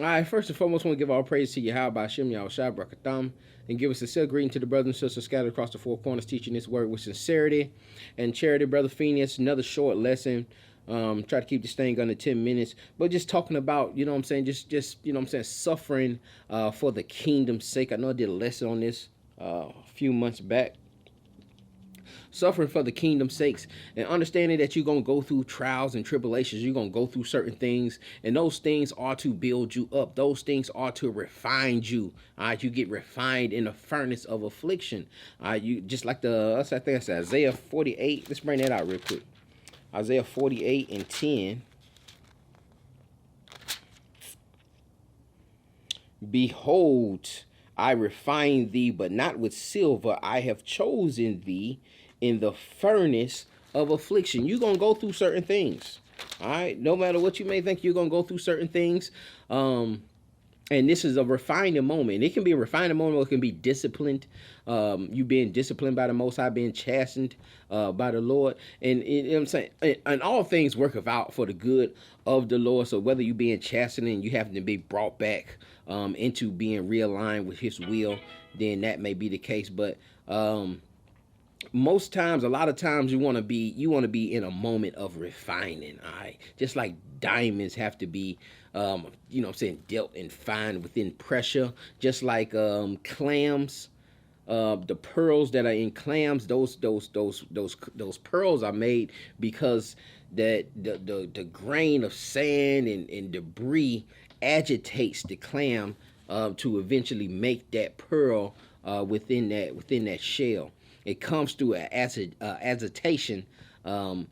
All right, first and foremost, I want to give all praise to Yahweh Bashim Yahushua Brakatham, and give a sincere greeting to the brothers and sisters scattered across the four corners, teaching this word with sincerity and charity. Brother Phineas, another short lesson. Try to keep this thing under 10 minutes, but just talking about, you know what I'm saying, just you know what I'm saying, suffering for the kingdom's sake. I know I did a lesson on this a few months back. Suffering for the kingdom's sakes, and understanding that you're going to go through trials and tribulations. You're going to go through certain things, and those things are to build you up. Those things are to refine you. All right, you get refined in the furnace of affliction. All right, you just like I think it's Isaiah 48. Let's bring that out real quick. Isaiah 48 and 10. Behold, I refine thee, but not with silver. I have chosen thee in the furnace of affliction. You're going to go through certain things. All right. No matter what you may think, you're going to go through certain things. And this is a refining moment. It can be a refining moment, or it can be disciplined. You being disciplined by the Most High, being chastened by the Lord. And you know what I'm saying? And all things work out for the good of the Lord. So whether you being chastened and you have to be brought back into being realigned with His will, then that may be the case. But most times, a lot of times, you want to be in a moment of refining. All right, just like diamonds have to be you know what I'm saying, dealt and fine within pressure, just like clams, the pearls that are in clams, those pearls are made because that the grain of sand and debris agitates the clam to eventually make that pearl within that shell. It comes through an agitation from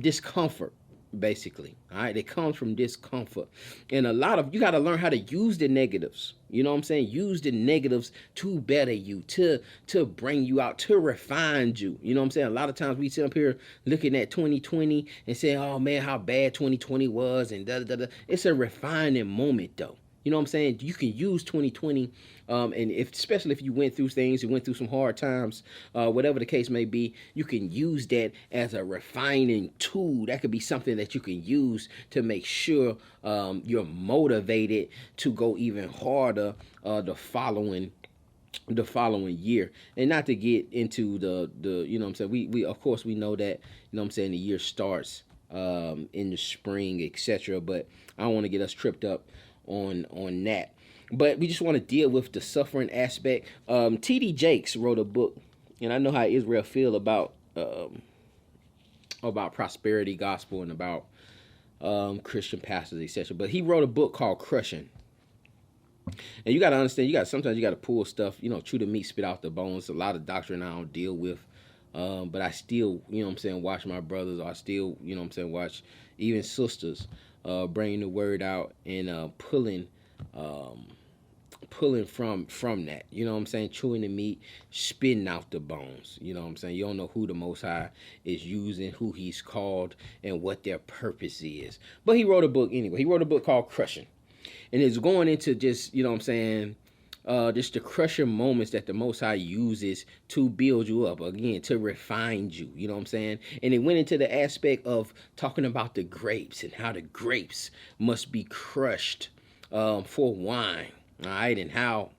discomfort, basically. All right, it comes from discomfort, and you got to learn how to use the negatives. You know what I'm saying? Use the negatives to better you, to bring you out, to refine you. You know what I'm saying? A lot of times we sit up here looking at 2020 and saying, "Oh man, how bad 2020 was," and da da da. It's a refining moment, though. You know what I'm saying? You can use 2020, and especially if you went through things, you went through some hard times, whatever the case may be, you can use that as a refining tool. That could be something that you can use to make sure you're motivated to go even harder the following year. And not to get into the you know what I'm saying, we of course we know that, you know what I'm saying, the year starts in the spring, etc. But I don't want to get us tripped up on that. But we just want to deal with the suffering aspect. T.D. Jakes wrote a book, and I know how Israel feel about prosperity gospel and about Christian pastors, etc. But he wrote a book called Crushing. And you got to understand, sometimes you got to pull stuff, chew the meat, spit out the bones. A lot of doctrine I don't deal with. But I still, you know what I'm saying, watch my brothers. I still, you know what I'm saying, watch even sisters bringing the word out and pulling from that. You know what I'm saying? Chewing the meat, spitting out the bones. You know what I'm saying? You don't know who the Most High is using, who He's called, and what their purpose is. But he wrote a book anyway. He wrote a book called Crushing. And it's going into just, you know what I'm saying, just the crushing moments that the Most High uses to build you up, again, to refine you, you know what I'm saying? And it went into the aspect of talking about the grapes and how the grapes must be crushed for wine, all right? And how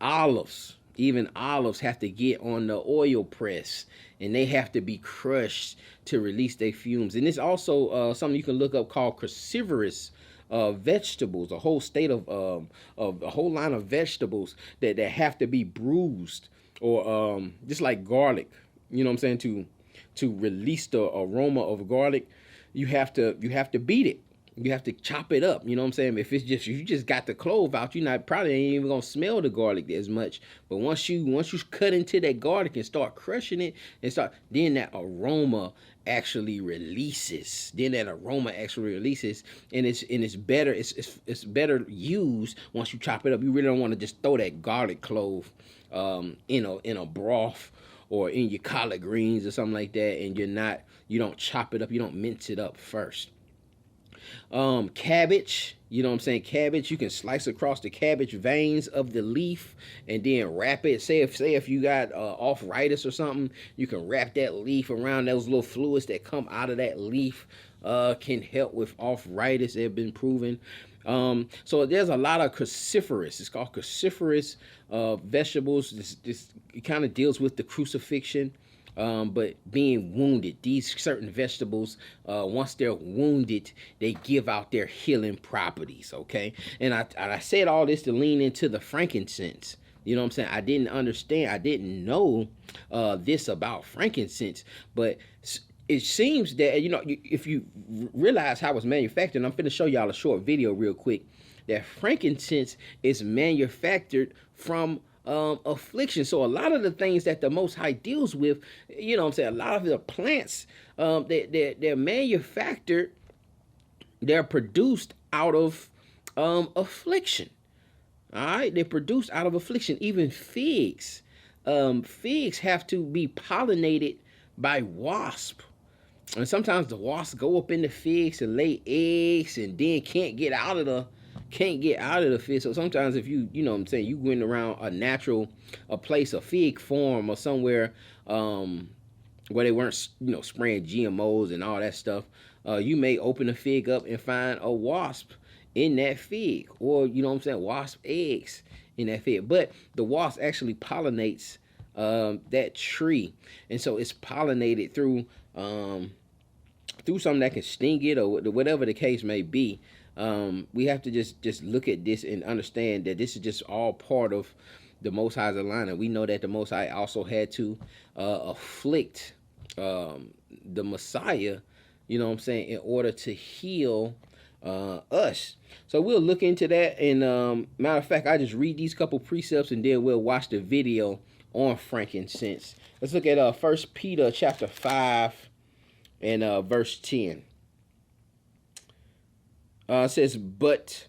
olives, even olives, have to get on the oil press, and they have to be crushed to release their fumes. And it's also something you can look up called cruciferous vegetables, a whole state of a whole line of vegetables that have to be bruised, or just like garlic, you know what I'm saying, to release the aroma of garlic, you have to beat it. You have to chop it up, you know what I'm saying? If you just got the clove out, you're not probably ain't even gonna smell the garlic as much. But once you cut into that garlic and start crushing it then that aroma actually releases. And it's better. It's better used once you chop it up. You really don't want to just throw that garlic clove in a broth or in your collard greens or something like that, and you don't chop it up. You don't mince it up first. Cabbage, you know what I'm saying? Cabbage, you can slice across the cabbage veins of the leaf and then wrap it. Say if you got arthritis or something, you can wrap that leaf around those little fluids that come out of that leaf. can help with arthritis. They've been proven. So there's a lot of cruciferous. It's called cruciferous vegetables. This kind of deals with the crucifixion. But being wounded, these certain vegetables, once they're wounded, they give out their healing properties. Okay, and I said all this to lean into the frankincense. You know what I'm saying? I didn't understand. I didn't know this about frankincense, but it seems that, you know, if you realize how it's manufactured, and I'm going to show y'all a short video real quick, that frankincense is manufactured from affliction. So a lot of the things that the Most High deals with, you know what I'm saying, a lot of the plants, they're manufactured, they're produced out of affliction. All right, they're produced out of affliction. Even figs, figs have to be pollinated by wasp. And sometimes the wasps go up in the figs and lay eggs, and then can't get out of the fig. So sometimes if you know what I'm saying, you went around a place, a fig farm or somewhere where they weren't, you know, spraying GMOs and all that stuff, you may open a fig up and find a wasp in that fig, or, you know what I'm saying, wasp eggs in that fig. But the wasp actually pollinates that tree, and so it's pollinated through something that can sting it, or whatever the case may be. We have to just look at this and understand that this is just all part of the Most High's alignment. We know that the Most High also had to afflict the Messiah, you know what I'm saying, in order to heal us. So we'll look into that. And matter of fact, I just read these couple precepts and then we'll watch the video on frankincense. Let's look at 1 Peter chapter 5 and verse 10. It says, "But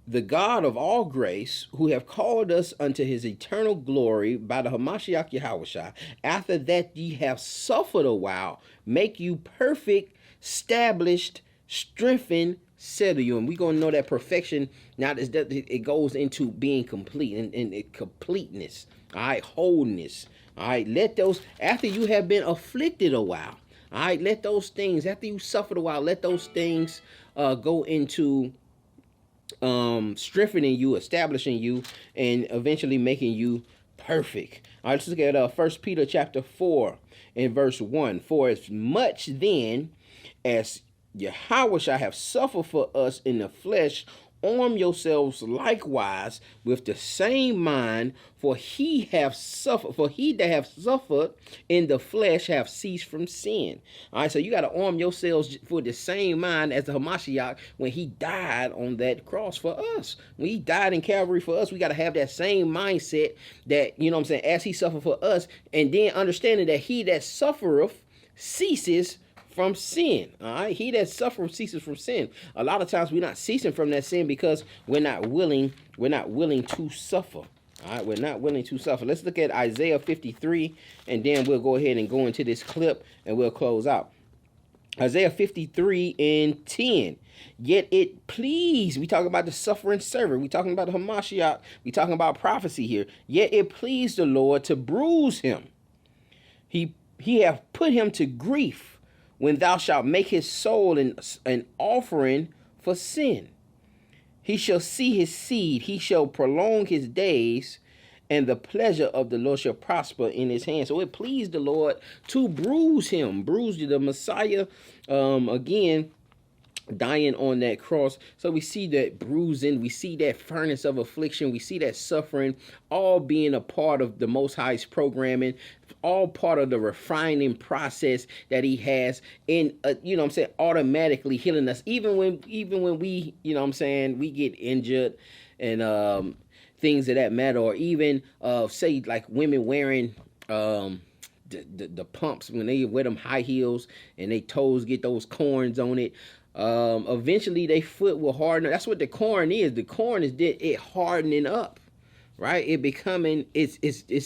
the God of all grace, who have called us unto his eternal glory by the Hamashiach Yahushua, after that ye have suffered a while, make you perfect, established, strengthened, settle you." And we're going to know that perfection, now it goes into being complete and completeness. All right, wholeness. All right, let those, after you have been afflicted a while, all right, let those things, after you suffered a while, let those things go into strengthening you, establishing you, and eventually making you perfect. All right, let's look at 1 Peter chapter 4 and verse 1. "For as much then as Yahweh shall have suffered for us in the flesh, arm yourselves likewise with the same mind, for he that have suffered in the flesh have ceased from sin." All right, so you got to arm yourselves for the same mind as the Hamashiach when he died on that cross for us. When he died in Calvary for us, we got to have that same mindset that, you know what I'm saying, as he suffered for us, and then understanding that he that suffereth ceases from sin. All right, he that suffers ceases from sin. A lot of times we're not ceasing from that sin because we're not willing to suffer. All right, we're not willing to suffer. Let's look at Isaiah 53, and then we'll go ahead and go into this clip and we'll close out. Isaiah 53 and 10. "Yet it pleased," we talking about the suffering servant, we talking about the Hamashiach, we talking about prophecy here. "Yet it pleased the Lord to bruise him. He hath put him to grief, when thou shalt make his soul an offering for sin. He shall see his seed, he shall prolong his days, and the pleasure of the Lord shall prosper in his hand." So it pleased the Lord to bruise him, bruise the Messiah, again, dying on that cross. So we see that bruising, we see that furnace of affliction, we see that suffering, all being a part of the Most High's programming, all part of the refining process that he has in, you know what I'm saying, automatically healing us, even when we, you know what I'm saying, we get injured and things of that matter, or even say like women wearing the pumps, when they wear them high heels and they toes get those corns on it. Eventually they foot will harden. That's what the corn is. The corn is it hardening up, right? It becoming its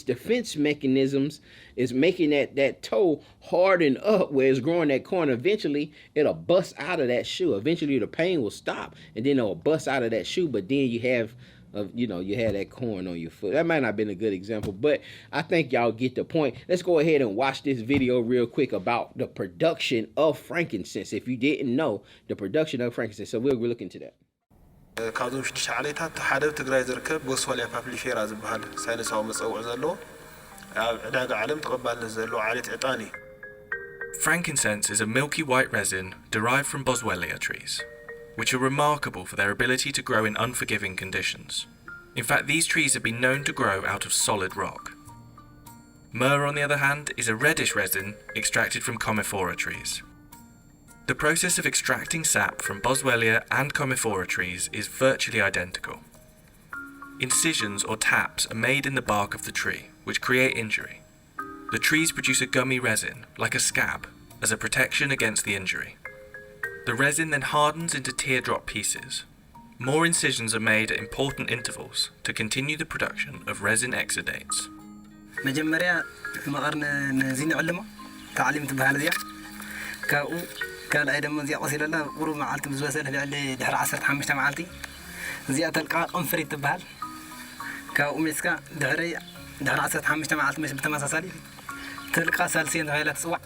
defense mechanisms is making that toe harden up where it's growing that corn. Eventually it'll bust out of that shoe. Eventually the pain will stop and then it'll bust out of that shoe. But then you have of, you had that corn on your foot. That might not have been a good example, but I think y'all get the point. Let's go ahead and watch this video real quick about the production of frankincense. If you didn't know, the production of frankincense. So we'll look into that. ካብዞም 6 ዓሌታት ሓደ ትግራይ ዝርከብ ቦስዋልያ ፓፕሊፌራ ዝበሃል ሳይንሳዊ መፀውዒ ዘለዎ ኣብ ዕዳጋ ዓለም ተቐባልነት ዘለዎ ዓሌት ዕጣን እዩ። Frankincense is a milky white resin derived from boswellia trees, which are remarkable for their ability to grow in unforgiving conditions. In fact, these trees have been known to grow out of solid rock. Myrrh, on the other hand, is a reddish resin extracted from Cruciferous trees. The process of extracting sap from boswellia and Cruciferous trees is virtually identical. Incisions or taps are made in the bark of the tree, which create injury. The trees produce a gummy resin, like a scab, as a protection against the injury. The resin then hardens into teardrop pieces. More incisions are made at important intervals to continue the production of resin exudates. መጀመሪያ መቐር ነዚ ንዕልሞ ተዓሊም ትበሃል እዚኣ ካብኡ ካልኣይ ደሞ እዚኣ ቆሲለላ ቁሩብ መዓልቲ ምዝበሰለ ልዕሊ ድሕሪ 15 መዓልቲ እዚኣ ተልቃ ቅንፍሪት ትበሃል ካብኡ ሜስካ ድሕሪ 15 መዓልቲ ምስ ብተመሳሳሊ ተልቃ ሳልስየን ተባሂላ ትፅዋዕ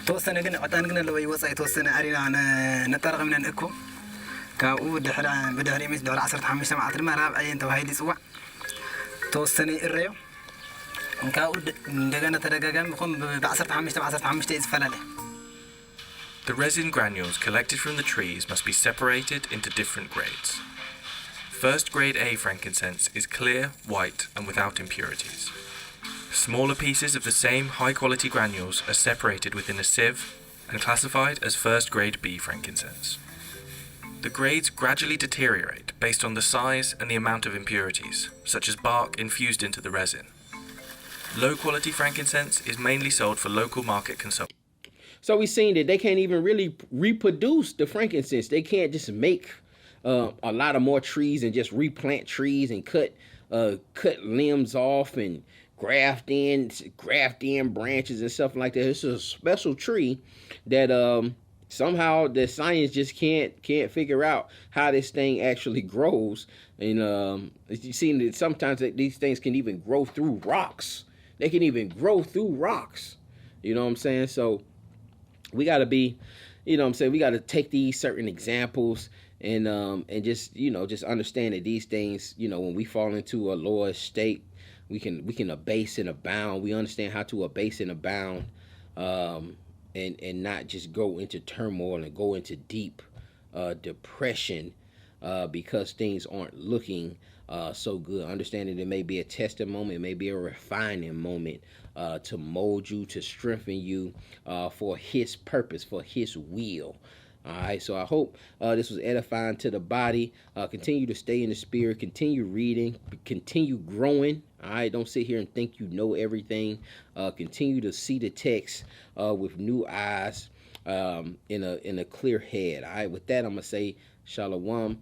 ተወሰነ ግን ዕጣን ግን ኣለዎ ይወፃ የተወሰነ ኣሪና ነጠረቕምና ንእኮ ካብኡ ብድሕሪ ሜስ ድሕሪ 15 መዓልቲ ድማ ራብዓየን ተባሂሉ ይፅዋዕ ተወሰነ ይእረዮ ካብኡ እንደገና ተደጋጋሚ ከም ብ15 ይዝፈላለየ The resin granules collected from the trees must be separated into different grades. First grade A frankincense is clear, white, and without impurities. Smaller pieces of the same high-quality granules are separated within a sieve and classified as first grade B frankincense. The grades gradually deteriorate based on the size and the amount of impurities, such as bark infused into the resin. Low-quality frankincense is mainly sold for local market consumption. So we've seen that they can't even really reproduce the frankincense. They can't just make a lot of more trees and just replant trees and cut limbs off and graft in branches and stuff like that. It's a special tree that somehow the science just can't figure out how this thing actually grows. And you've seen that sometimes these things can even grow through rocks. They can even grow through rocks. You know what I'm saying? So we got to be, we got to take these certain examples and just, just understand that these things, when we fall into a lower state, we can abase and abound. We understand how to abase and abound, and not just go into turmoil and go into deep depression because things aren't looking so good. Understanding it may be a testing moment, it may be a refining moment to mold you, to strengthen you for his purpose, for his will. All right, so I hope this was edifying to the body. Continue to stay in the spirit, continue reading, continue growing. All right, don't sit here and think you know everything. Continue to see the text with new eyes, in a clear head. All right, with that, I'm gonna say shalom.